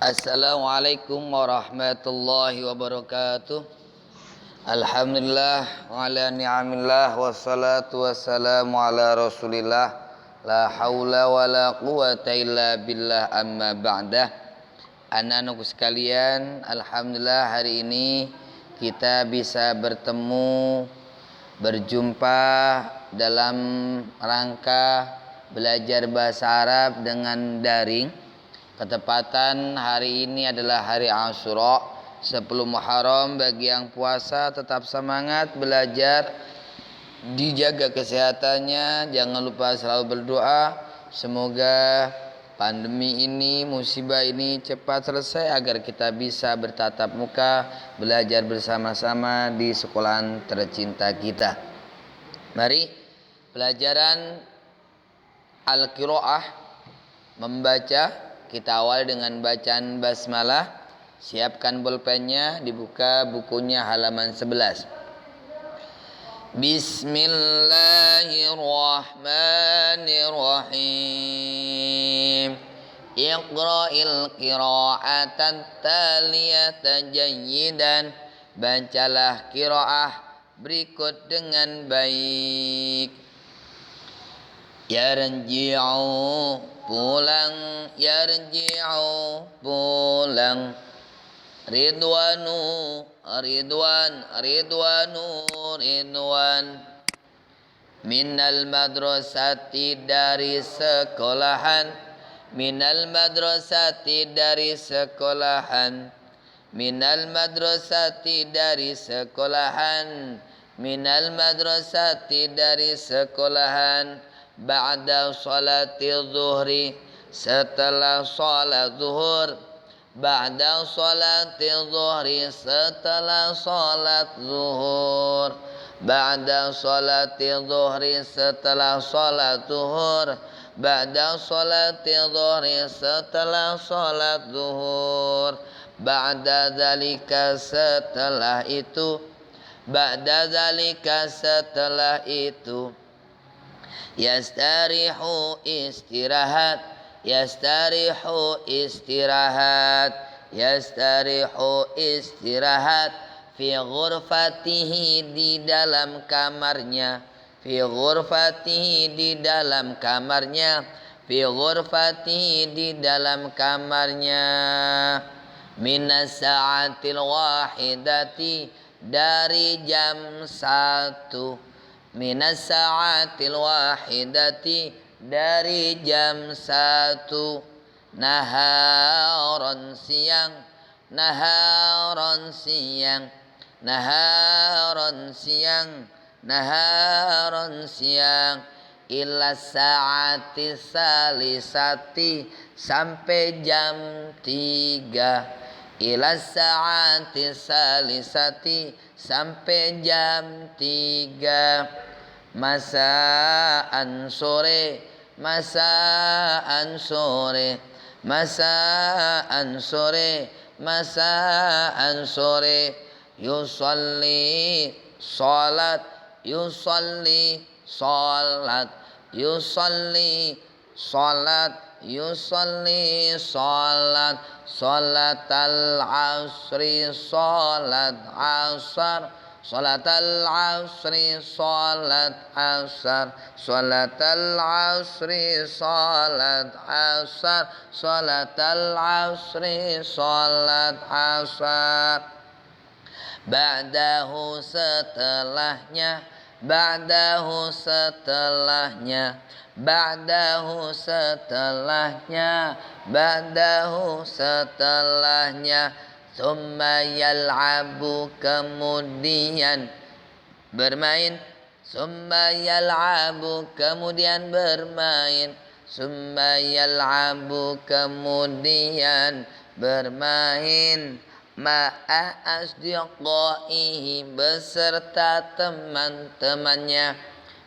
Assalamualaikum warahmatullahi wabarakatuh. Alhamdulillah wa ala ni'amillah wassalatu wassalamu ala rasulillah. La haula wa la quwata illa billah, amma ba'dah. Anak-anakku sekalian, alhamdulillah hari ini kita bisa berjumpa dalam rangka belajar bahasa Arab dengan daring. Ketepatan hari ini adalah hari Asyura, 10 Muharram. Bagi yang puasa tetap semangat belajar, dijaga kesehatannya, jangan lupa selalu berdoa semoga pandemi ini, musibah ini cepat selesai agar kita bisa bertatap muka belajar bersama-sama di sekolahan tercinta kita. Mari pelajaran Al-Qiraah, membaca. Kita awal dengan bacaan basmalah. Siapkan bolpennya, dibuka bukunya halaman 11. Bismillahirrahmanirrahim. Iqra'il qira'atan taliyatan jayyidan. Bacalah qiraah berikut dengan baik. Yarji'u, pulang. Yarji'u, pulang. Ridwanu, ridwan. Ridwanu, ridwan. Minal madrasati, dari sekolahan. Minal madrasati, dari sekolahan. Minal madrasati, dari sekolahan. Minal madrasati, dari sekolahan. Ba'da salatil zuhri, setelah salat zuhur. Ba'da salatil zuhri, setelah salat zuhur. Ba'da salatil zuhri, setelah salat zuhur. Ba'da salatil zuhri, setelah salat zuhur. Ba'da dzalika, setelah itu. Ba'da dzalika, setelah itu. Yastarihu, istirahat. Yastarihu, istirahat. Yastarihu, istirahat. Fi ghurfatihi, di dalam kamarnya. Fi ghurfatihi, di dalam kamarnya. Fi ghurfatihi, di dalam kamarnya. Minas sa'atil wahidati, dari jam 1. Minas sa'atil wahidati, dari jam 1. Naharon, siang. Naharon, siang. Naharon, siang. Naharon, siang. Ila sa'ati salisati, sampai jam 3. Ila sa'ati salisati, sampai jam 3. Masaan, sore. Masaan, sore. Masaan, sore. Masaan, sore. Yusalli, salat. Yusalli, salat. Yusalli, salat. Yusalli, salat. Salat al-asri, salat asar. Salat al-asri, salat asar. Salat al-asri, salat asar. Salat al-asri, salat asar. Ba'dahu, setelahnya. Ba'dahu, setelahnya. Ba'dahu, setelahnya. Ba'dahu, setelahnya. Tsumma yal'abu, kemudian bermain. Tsumma yal'abu, kemudian bermain. Tsumma yal'abu, kemudian bermain. Ma'a asdiqaihi, beserta teman-temannya.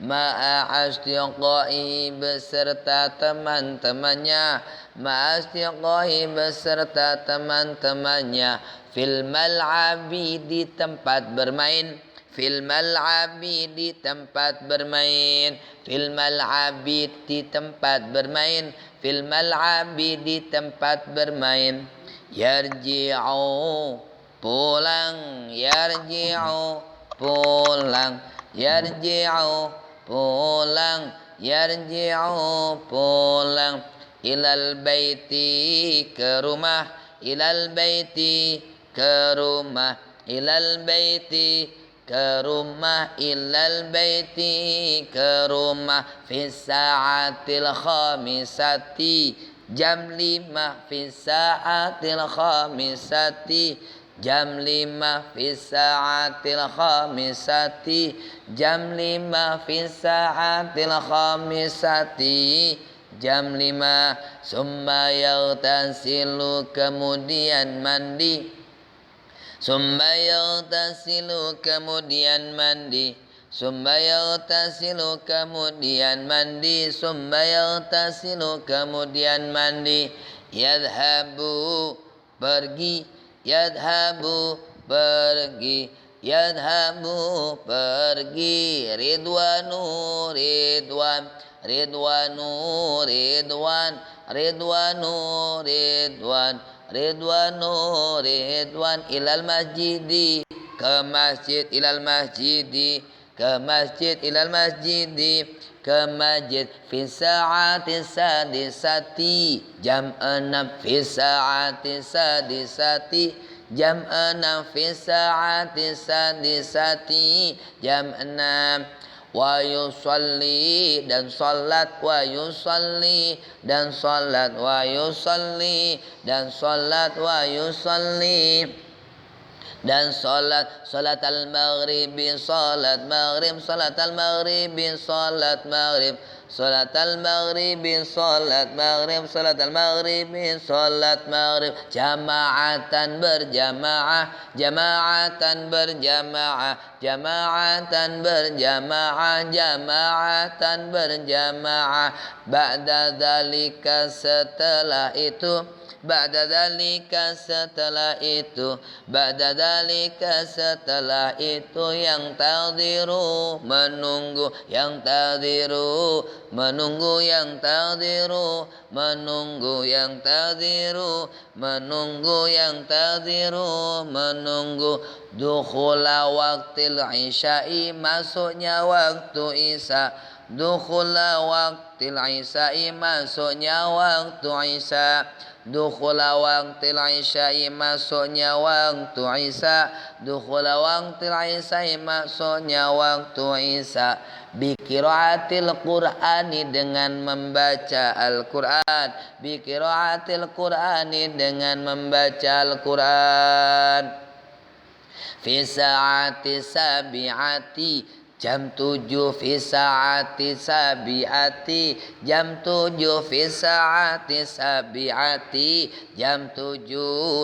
Ma'a asdiqaihi, beserta teman-temannya. Ma'a asdiqaihi, beserta teman-temannya. Fil mal'abi, di tempat bermain. Fil mal'abi, di tempat bermain. Fil mal'abi, di tempat bermain. Fil mal'abi, di tempat bermain. yarji'u pulang, yarji'u pulang, yarji'u pulang, yarji'u pulang, ilal baiti ke rumah, ilal baiti ke rumah, ilal baiti ke rumah, ilal baiti ke rumah, fi sa'atil khamisati jam 5, fi sa'atil khamisati jam 5, fi sa'atil khamisati jam 5, fi sa'atil khamisati jam 5. Summa yaghtasilu kemudian mandi, summa yaghtasilu kemudian mandi, summa yaghtasilu kemudian mandi, summa yaghtasilu kemudian mandi, yadhabu pergi, yadhabu pergi, yadhabu pergi, ridwanu ridwan, ridwanu ridwan, ridwanu ridwan, ridwanu ridwan, ilal masjidi ke masjid, ilal masjidi ke masjid, ilal masjidi ke masjid, fi sa'ati sadisati jam 6, fi sa'ati sadisati jam 6, fi sa'ati sadisati jam 6. Wa yusalli dan salat, wa yusalli dan salat, wa yusalli dan salat, wa yusalli dan salat, salat al-maghribi salat maghrib, salat al-maghribi salat maghrib, salat al-maghribi salat maghrib, salat al-maghribi salat maghrib, jama'atan berjamaah, jama'atan berjamaah, jama'atan berjamaah, jama'atan berjamaah, ba'da dzalika setelah itu, ba'da dzalika setelah itu, ba'da dzalika setelah itu, yang tadiru menunggu, yang tadiru menunggu, yang tadiru menunggu, yang tadiru menunggu, yang tadiru menunggu, dukhula waqtil isya'i masuknya waktu isya, dukhula waqtil isya'i masuknya waktu isya, dukhula waqtil isya'i masuknya waktu isya, dukhula waqtil isya'i masuknya waktu isya, bi qiraatil qur'ani dengan membaca Al-Qur'an, bi qiraatil qur'ani dengan membaca Al-Qur'an, fi sa'ati sabi'ati jam 7, fi sa'ati sabi'ati jam 7, fi sa'ati sabi'ati jam 7,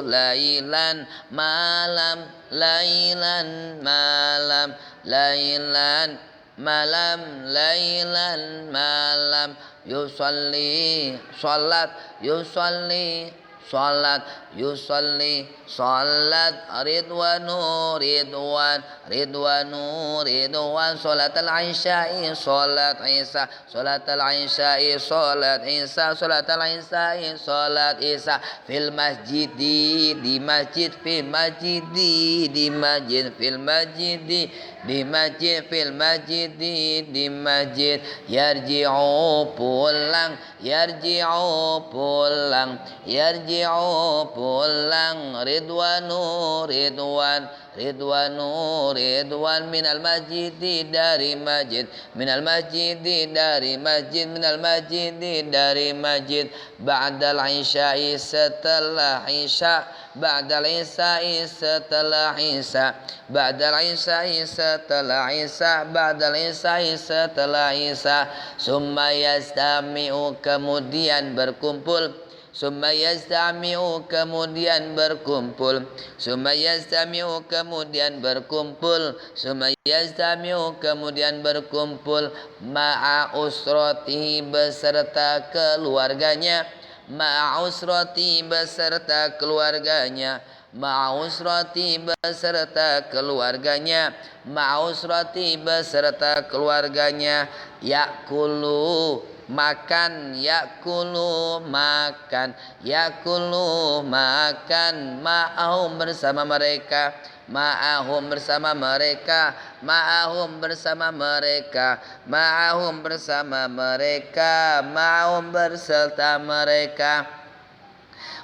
lailan malam, lailan malam, lailan malam, lailan malam, yusalli salat, yusalli salat, yusalli salat, ridwanu ridwan, ridwanu ridwan, salat al-isya'i salat isya, salat al-isya'i salat isya, salat al-isya'i salat isya, fil masjidi di masjid, fil masjidi di masjid, fil masjidi di masjid, fil masjidi di masjid, yarji'u pulang, yarji'u pulang, yarji'u pulang, ridwanu ridwan, ridwanu ridwan, minal masjidi dari masjid, minal masjidi dari masjid, minal masjidi dari masjid, ba'dal isya'i setelah isya, ba'dal isya'i setelah isya, ba'dal isya'i setelah isya, ba'dal isya'i setelah isya, summa yastami'u kemudian berkumpul, summa yastami'u kemudian berkumpul, summa yastami'u kemudian berkumpul, summa yastami'u kemudian berkumpul, ma'a usratihi beserta keluarganya, ma'a usrati beserta keluarganya, ma'usrati beserta keluarganya, ma'usrati beserta keluarganya, yakulu makan, yakulu makan, yakulu makan, ma'ahum bersama mereka, ma'ahum bersama mereka, ma'ahum bersama mereka, ma'ahum bersama mereka, ma'ahum berserta mereka.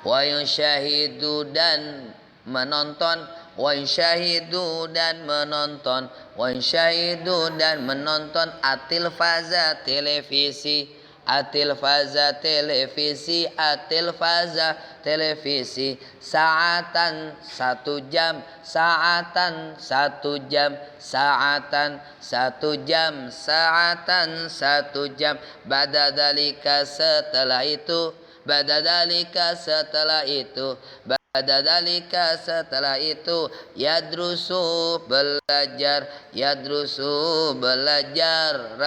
Wa yushahidu dan menonton, wa yushahidu dan menonton, wa yushahidu dan menonton atilfaza televisi, atilfaza televisi, atilfaza televisi, saatan 1 jam, saatan 1 jam, saatan 1 jam, saatan 1 jam, badadalika setelah itu, badadalika setelah itu, badadalika setelah itu, yadrusu belajar, yadrusu belajar,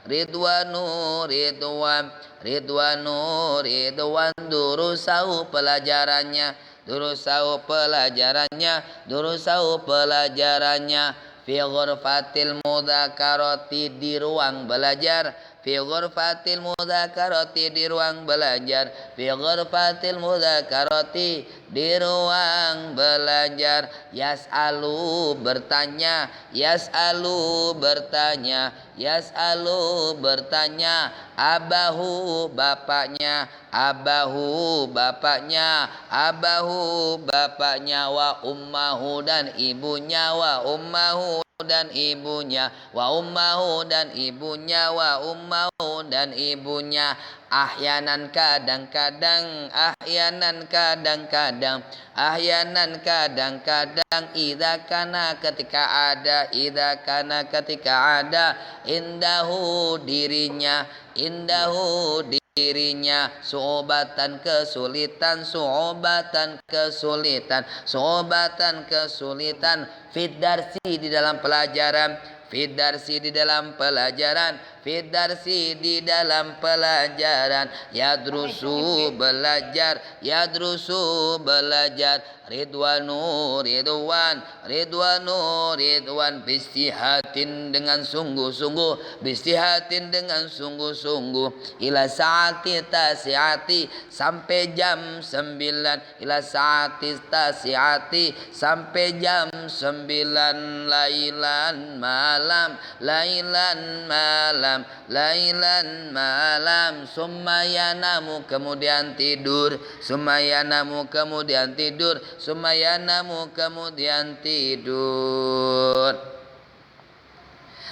ridwanu ridwan, ridwanu ridwan, durusau pelajarannya, durusau pelajarannya, durusau pelajarannya, fi ghurfatil mudzakarati di ruang belajar, fi ghurfatil mudzakarati di ruang belajar, fi ghurfatil mudzakarati di ruang belajar, yas'alu bertanya, yas'alu bertanya, yas'alu bertanya, abahu bapaknya, abahu bapaknya, abahu bapaknya, wa ummahu dan ibunya, wa ummahu dan ibunya, wa ummahu dan ibunya, wa ummahu dan ibunya, ahyanan kadang-kadang, ahyanan kadang-kadang, ahyanan kadang-kadang, idza kana ketika ada, idza kana ketika ada, indahu dirinya, indahu dirinya, su'obatan kesulitan, su'obatan kesulitan, su'obatan kesulitan, fidarsi di dalam pelajaran, fidarsi di dalam pelajaran, fidarsi di dalam pelajaran, yadrusu belajar, yadrusu belajar, ridwanu ridwan, ridwanu ridwan, bistihatin dengan sungguh-sungguh, bistihatin dengan sungguh-sungguh, ila saati tasiati sampai jam 9, ila saati tasiati sampai jam 9, lailan malam, lailan malam, lailan malam, summayanamu kemudian tidur, summayanamu kemudian tidur, summayanamu kemudian tidur.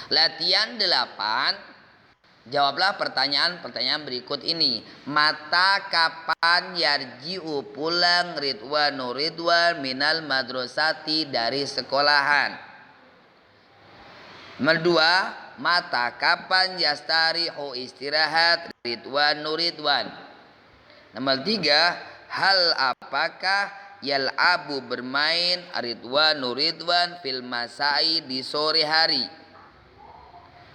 Latihan 8. Jawablah pertanyaan-pertanyaan berikut ini. Mata kapan yarji'u pulang Ridwanu Ridwan minal madrasati dari sekolahan. Nomor 2, mata kapan yastarihu istirahat Ridwanu Ridwan. Nomor 3, hal apakah yal'abu bermain Ridwanu Ridwan fil masai di sore hari.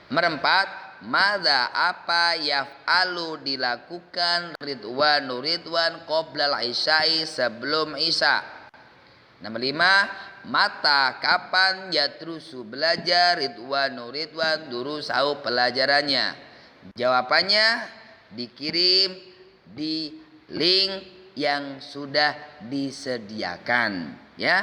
Nomor 4, mada apa yaf'alu dilakukan Ridwanu Ridwan qoblal isya'i sebelum isya. Nomor 5, mata kapan yatrusu belajar Ridwanu Ridwan durusau pelajarannya. Jawabannya dikirim di link yang sudah disediakan, ya.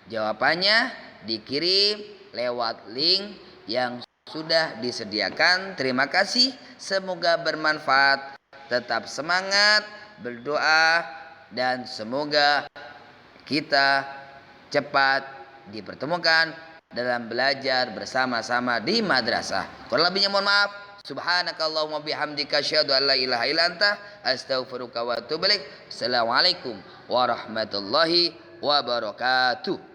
Jawabannya dikirim lewat link yang sudah disediakan. Terima kasih, semoga bermanfaat. Tetap semangat, berdoa, dan semoga kita cepat dipertemukan dalam belajar bersama-sama di madrasah. Kurang lebihnya mohon maaf. Subhanakallahumma bihamdika asyhadu an la ilaha illa anta astaghfiruka wa atubu ilaik. Assalamualaikum warahmatullahi wabarakatuh.